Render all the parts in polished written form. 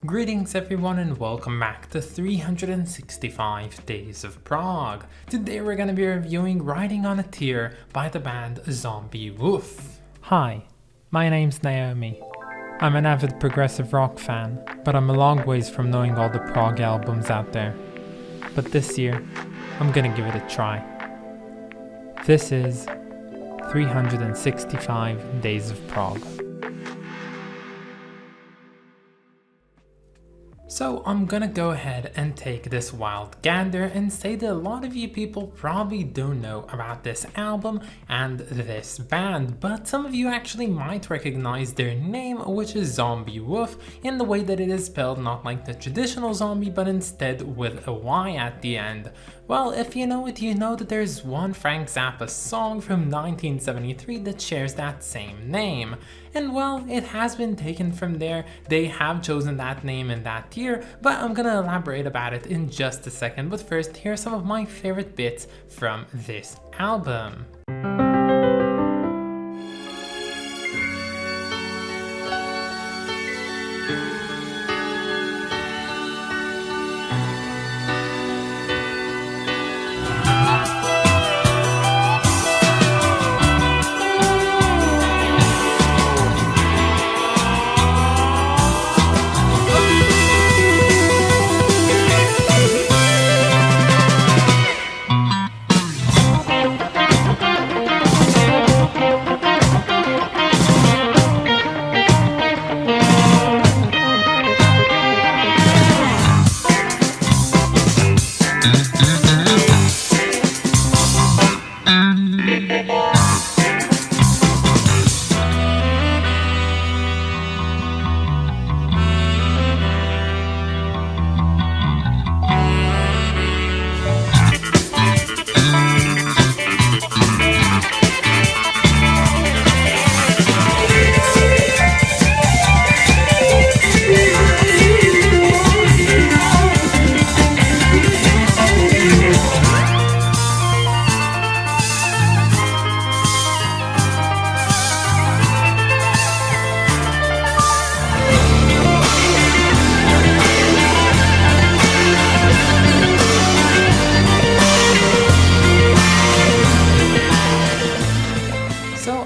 Greetings everyone and welcome back to 365 Days of Prog. Today we're gonna be reviewing Riding on a Tear by the band Zomby Woof. Hi, my name's Naomi. I'm an avid progressive rock fan, but I'm a long ways from knowing all the prog albums out there. But this year, I'm gonna give it a try. This is 365 Days of Prog. So I'm gonna go ahead and take this wild gander and say that a lot of you people probably don't know about this album and this band, but some of you actually might recognize their name, which is Zomby Woof, in the way that it is spelled not like the traditional zombie but instead with a Y at the end. Well, if you know it, you know that there's one Frank Zappa song from 1973 that shares that same name. And well, it has been taken from there. They have chosen that name in that year, but I'm gonna elaborate about it in just a second. But first, here are some of my favorite bits from this album.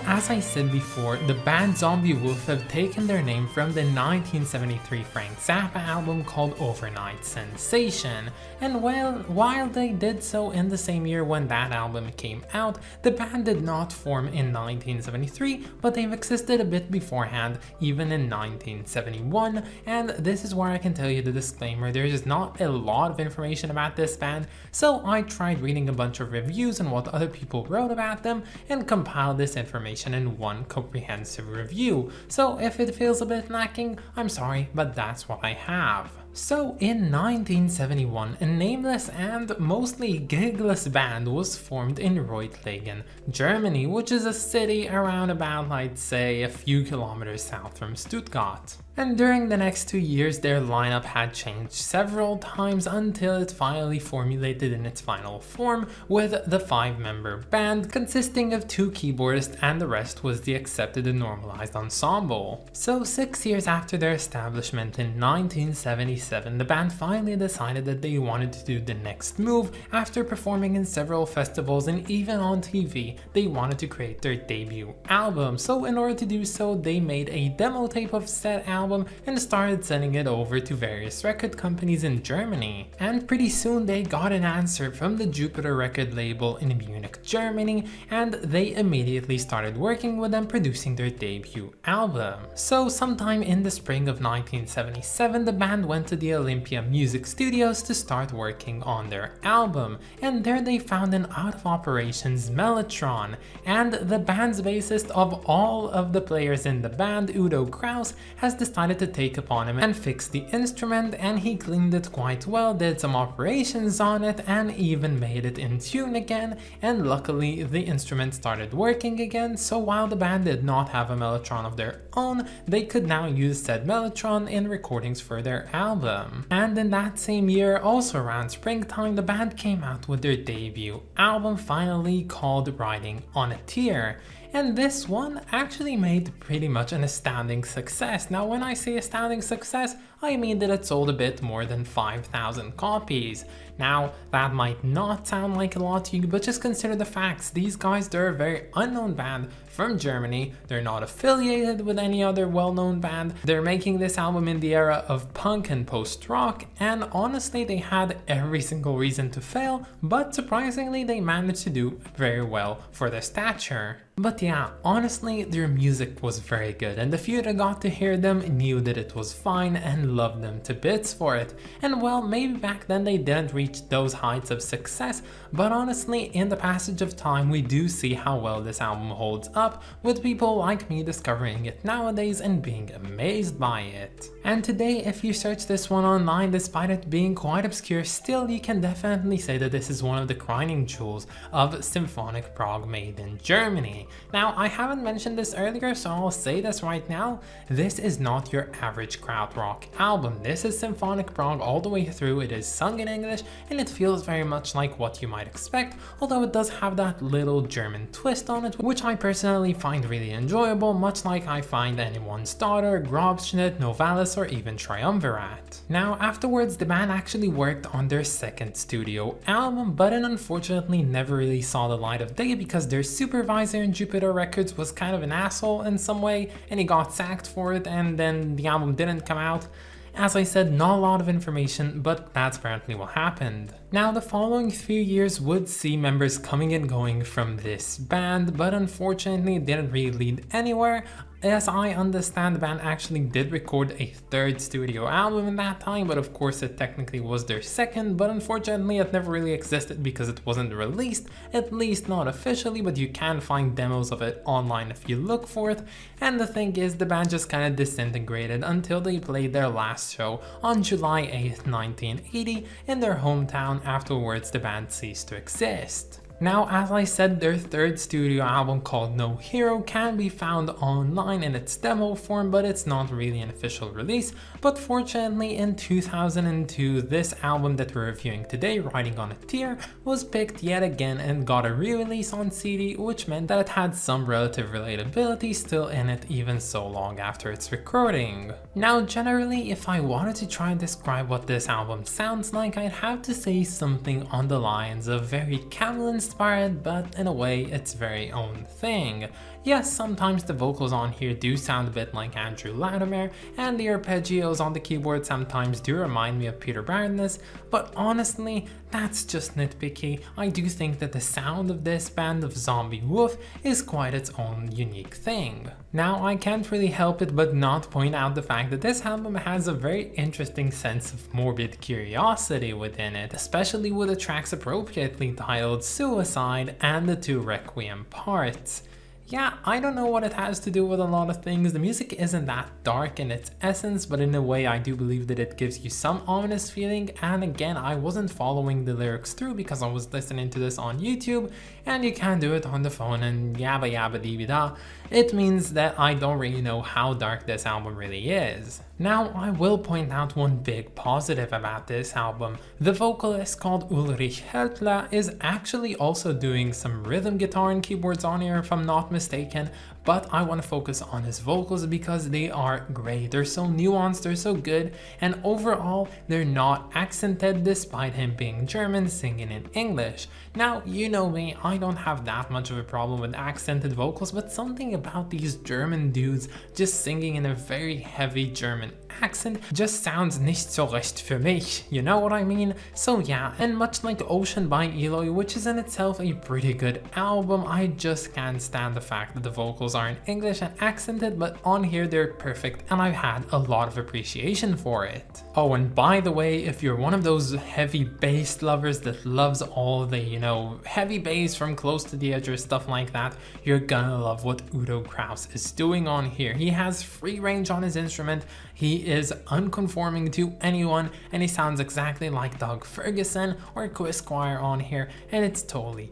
As I said before, the band Zomby Woof have taken their name from the 1973 Frank Zappa album called Overnight Sensation, and while they did so in the same year when that album came out, the band did not form in 1973, but they've existed a bit beforehand, even in 1971, and this is where I can tell you the disclaimer, there's not a lot of information about this band, so I tried reading a bunch of reviews and what other people wrote about them, and compiled this information in one comprehensive review. So if it feels a bit lacking, I'm sorry, but that's what I have. So in 1971, a nameless and mostly gigless band was formed in Reutlingen, Germany, which is a city around about, I'd say, a few kilometers south from Stuttgart. And during the next 2 years, their lineup had changed several times until it finally formulated in its final form with the 5-member band consisting of 2 keyboardists, and the rest was the accepted and normalized ensemble. So 6 years after their establishment in 1977, the band finally decided that they wanted to do the next move. After performing in several festivals and even on TV, they wanted to create their debut album. So in order to do so, they made a demo tape of said album and started sending it over to various record companies in Germany. And pretty soon they got an answer from the Jupiter record label in Munich, Germany, and they immediately started working with them producing their debut album. So sometime in the spring of 1977, the band went to the Olympia Music Studios to start working on their album, and there they found an out of operations Mellotron, and the band's bassist of all of the players in the band, Udo Kraus, has decided to take upon him and fix the instrument, and he cleaned it quite well, did some operations on it, and even made it in tune again, and luckily the instrument started working again, so while the band did not have a Mellotron of their own, they could now use said Mellotron in recordings for their album. And in that same year, also around springtime, the band came out with their debut album finally called Riding on a Tear. And this one actually made pretty much an astounding success. Now when I say astounding success, I mean that it sold a bit more than 5,000 copies. Now, that might not sound like a lot to you, but just consider the facts. These guys, they're a very unknown band from Germany. They're not affiliated with any other well-known band. They're making this album in the era of punk and post-rock, and honestly, they had every single reason to fail, but surprisingly, they managed to do very well for their stature. But yeah, honestly, their music was very good, and the few that got to hear them knew that it was fine and loved them to bits for it. And well, maybe back then they didn't reach those heights of success, but honestly, in the passage of time, we do see how well this album holds up, with people like me discovering it nowadays and being amazed by it. And today, if you search this one online, despite it being quite obscure, still you can definitely say that this is one of the crowning jewels of symphonic prog made in Germany. Now, I haven't mentioned this earlier, so I'll say this right now. This is not your average krautrock album. This is symphonic prog all the way through. It is sung in English, and it feels very much like what you might expect, although it does have that little German twist on it, which I personally find really enjoyable, much like I find Anyone's Daughter, Grobschnitt, Novalis, or even Triumvirat. Now, afterwards, the band actually worked on their second studio album, but it unfortunately never really saw the light of day because their supervisor in Jupiter Records was kind of an asshole in some way, and he got sacked for it, and then the album didn't come out. As I said, not a lot of information, but that's apparently what happened. Now, the following few years would see members coming and going from this band, but unfortunately it didn't really lead anywhere. As I understand, the band actually did record a third studio album in that time, but of course it technically was their second, but unfortunately it never really existed because it wasn't released, at least not officially, but you can find demos of it online if you look for it. And the thing is, the band just kind of disintegrated until they played their last show on July 8th, 1980 in their hometown. Afterwards, the band ceased to exist. Now, as I said, their third studio album called No Hero can be found online in its demo form, but it's not really an official release. But fortunately, in 2002, this album that we're reviewing today, Riding on a Tear, was picked yet again and got a re-release on CD, which meant that it had some relative relatability still in it even so long after its recording. Now, generally, if I wanted to try and describe what this album sounds like, I'd have to say something on the lines of very Camel-inspired, but in a way its very own thing. Yes, sometimes the vocals on here do sound a bit like Andrew Latimer, and the arpeggios on the keyboard sometimes do remind me of Peter Barnes, but honestly, that's just nitpicky. I do think that the sound of this band of Zomby Woof is quite its own unique thing. Now, I can't really help it but not point out the fact that this album has a very interesting sense of morbid curiosity within it, especially with the tracks appropriately titled Suicide and the two Requiem parts. Yeah, I don't know what it has to do with a lot of things. The music isn't that dark in its essence, but in a way I do believe that it gives you some ominous feeling. And again, I wasn't following the lyrics through because I was listening to this on YouTube, and you can do it on the phone and yabba yabba dee da. It means that I don't really know how dark this album really is. Now, I will point out one big positive about this album. The vocalist called Ulrich Heltler is actually also doing some rhythm guitar and keyboards on here if I'm not mistaken, but I want to focus on his vocals because they are great. They're so nuanced, they're so good, and overall they're not accented despite him being German singing in English. Now, you know me, I don't have that much of a problem with accented vocals, but something about these German dudes just singing in a very heavy German accent just sounds nicht so recht für mich, you know what I mean? So yeah, and much like Ocean by Eloy, which is in itself a pretty good album, I just can't stand the fact that the vocals are in English and accented, but on here they're perfect and I've had a lot of appreciation for it. Oh, and by the way, if you're one of those heavy bass lovers that loves all the, heavy bass from Close to the Edge or stuff like that, you're gonna love what Udo Kraus is doing on here. He has free range on his instrument, he is unconforming to anyone, and he sounds exactly like Doug Ferguson or Chris Squire on here, and it's totally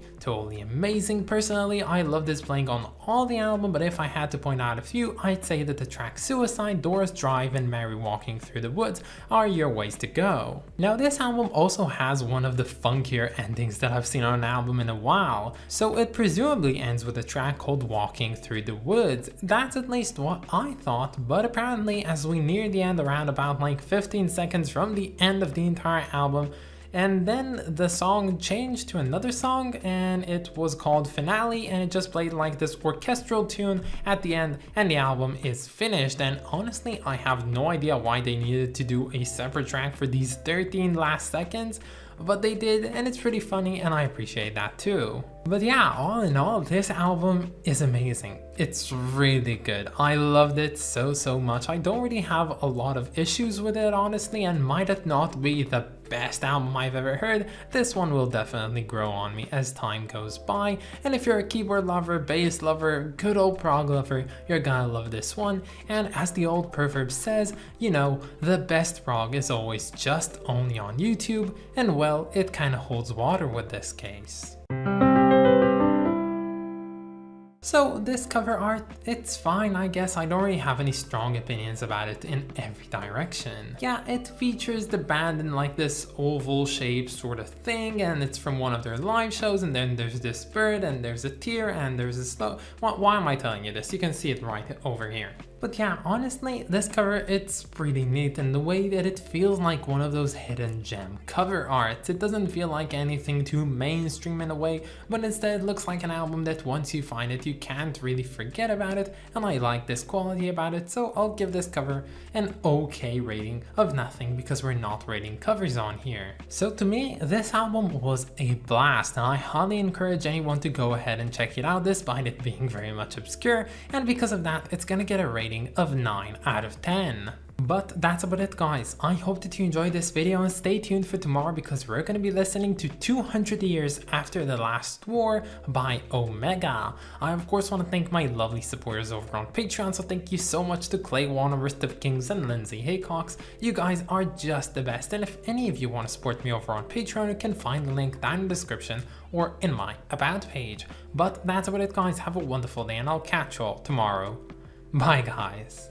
amazing. Personally, I love this playing on all the album, but if I had to point out a few, I'd say that the tracks Suicide, Dora's Drive, and Mary Walking Through the Woods are your ways to go. Now, this album also has one of the funkier endings that I've seen on an album in a while, so it presumably ends with a track called Walking Through the Woods. That's at least what I thought, but apparently, as we near the end, around about like 15 seconds from the end of the entire album. And then the song changed to another song, and it was called Finale, and it just played like this orchestral tune at the end, and the album is finished. And honestly, I have no idea why they needed to do a separate track for these 13 last seconds, but they did, and it's pretty funny, and I appreciate that too. But yeah, all in all, this album is amazing. It's really good. I loved it so much. I don't really have a lot of issues with it, honestly, and might it not be the best album I've ever heard, this one will definitely grow on me as time goes by. And if you're a keyboard lover, bass lover, good old prog lover, you're gonna love this one. And as the old proverb says, you know, the best prog is always just only on YouTube, and well, it kinda holds water with this case. So this cover art, it's fine, I guess. I don't really have any strong opinions about it in every direction. Yeah, it features the band in like this oval shaped sort of thing, and it's from one of their live shows, and then there's this bird, and there's a tear, and there's a slow... Why am I telling you this? You can see it right over here. But yeah, honestly, this cover, it's pretty neat in the way that it feels like one of those hidden gem cover arts. It doesn't feel like anything too mainstream in a way, but instead it looks like an album that once you find it, you can't really forget about it, and I like this quality about it, so I'll give this cover an okay rating of nothing, because we're not rating covers on here. So to me, this album was a blast, and I highly encourage anyone to go ahead and check it out, despite it being very much obscure, and because of that, it's gonna get a rating of 9 out of 10. But that's about it, guys. I hope that you enjoyed this video, and stay tuned for tomorrow, because we're going to be listening to 200 Years After the Last War by Omega. I of course want to thank my lovely supporters over on Patreon, so thank you so much to Clay Warner, Steve Kings, and Lindsay Haycox. You guys are just the best, and if any of you want to support me over on Patreon, you can find the link down in the description or in my About page. But that's about it, guys. Have a wonderful day, and I'll catch you all tomorrow. Bye, guys.